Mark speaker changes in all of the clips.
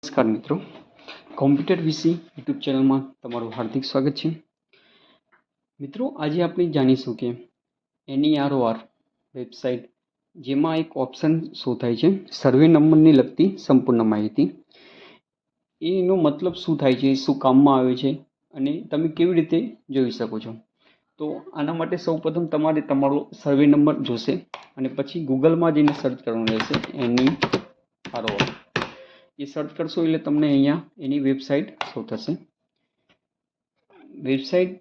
Speaker 1: નમસ્કાર મિત્રો, કોમ્પ્યુટર વિશે યુટ્યુબ ચેનલમાં તમારું હાર્દિક સ્વાગત છે. મિત્રો, આજે આપણે જાણીશું કે NEROR વેબસાઇટ, જેમાં એક ઓપ્શન શું થાય છે, સર્વે નંબરની લગતી સંપૂર્ણ માહિતી. એનો મતલબ શું થાય છે, શું કામમાં આવે છે અને તમે કેવી રીતે જોઈ શકો છો. તો આના માટે સૌપ્રથમ તમારે તમારો સર્વે નંબર જોશે અને પછી ગૂગલમાં જઈને સર્ચ કરવાનું રહેશે. NEROR એ સર્ચ કરશો એટલે તમને અહીંયા એની વેબસાઇટ શો થશે. વેબસાઇટ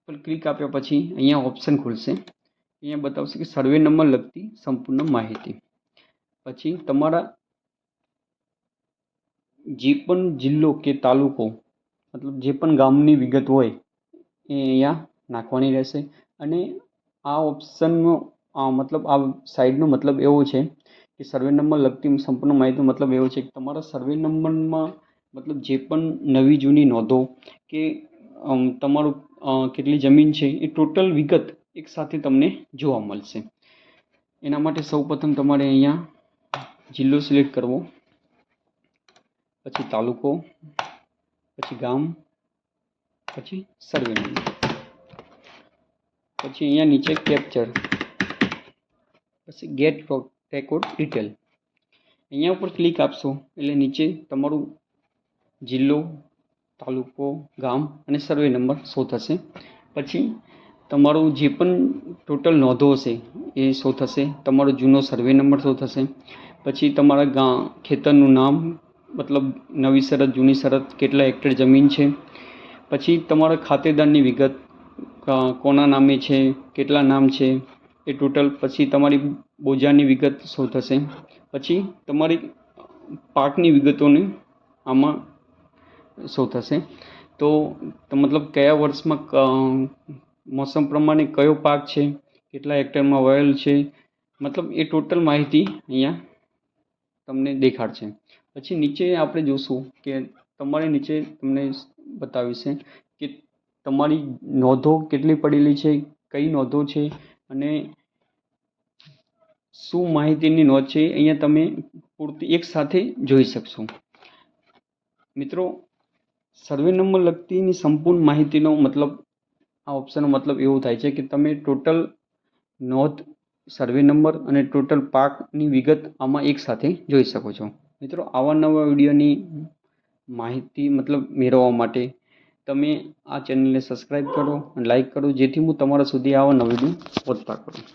Speaker 1: પર ક્લિક આપ્યા પછી અહીંયા ઓપ્શન ખુલશે. અહીંયા બતાવશે કે સર્વે નંબર લગતી સંપૂર્ણ માહિતી. પછી તમારા જે પણ જિલ્લો કે તાલુકો, મતલબ જે પણ ગામની વિગત હોય એ અહીંયા નાખવાની રહેશે. અને આ ઓપ્શનનો મતલબ આ સાઇડનો મતલબ એવો છે કે સર્વે નંબર લગતી સંપૂર્ણ માહિતી મતલબ એવો છે કે તમારા સર્વે નંબરમાં મતલબ જે પણ નવી જૂની નોંધો કે તમારું કેટલી જમીન છે એ ટોટલ વિગત એકસાથે તમને જોવા મળશે. એના માટે સૌપ્રથમ તમારે અહીંયા જિલ્લો સિલેક્ટ કરવો, પછી તાલુકો, પછી ગામ, પછી સર્વે નંબર, પછી અહીંયા નીચે કેપ્ચર, પછી ગેટ રેકોર્ડ ડિટેલ. અહીંયા ઉપર ક્લિક આપશો એટલે નીચે તમારું જિલ્લો, તાલુકો, ગામ અને સર્વે નંબર શો થશે. પછી તમારું જે પણ ટોટલ નોંધો હશે એ શો થશે. તમારો જૂનો સર્વે નંબર શો થશે. પછી તમારા ખેતરનું નામ, મતલબ નવી શરત, જૂની શરત, કેટલા હેક્ટર જમીન છે. પછી તમારા ખાતેદારની વિગત, કોના નામે છે, કેટલા નામ છે એ ટોટલ. પછી તમારી બોજાની વિગત શો થશે. પછી તમારી પાકની વિગતોને આમાં શો થશે. તો મતલબ કયા વર્ષમાં મોસમ પ્રમાણે કયો પાક છે, કેટલા હેક્ટરમાં વાવેલ છે, મતલબ એ ટોટલ માહિતી અહીંયા તમને દેખાડશે. પછી નીચે આપણે જોશું કે તમારે નીચે તમને બતાવીશે કે તમારી નોંધો કેટલી પડેલી છે, કઈ નોંધો છે અને શું માહિતીની નોંધ છે, અહીંયા તમે પૂરતી એક સાથે જોઈ શકશો. મિત્રો, સર્વે નંબર લગતીની સંપૂર્ણ માહિતીનો મતલબ આ ઓપ્શનનો મતલબ એવો થાય છે કે તમે ટોટલ નોંધ, સર્વે નંબર અને ટોટલ પાકની વિગત આમાં એક સાથે જોઈ શકો છો. મિત્રો, આવા નવા વિડીયોની માહિતી મતલબ મેળવવા માટે તમે આ ચેનલને સબસ્ક્રાઈબ કરો અને લાઈક કરો, જેથી હું તમારા સુધી આવા નવા વિડીયો પહોંચતા કરું.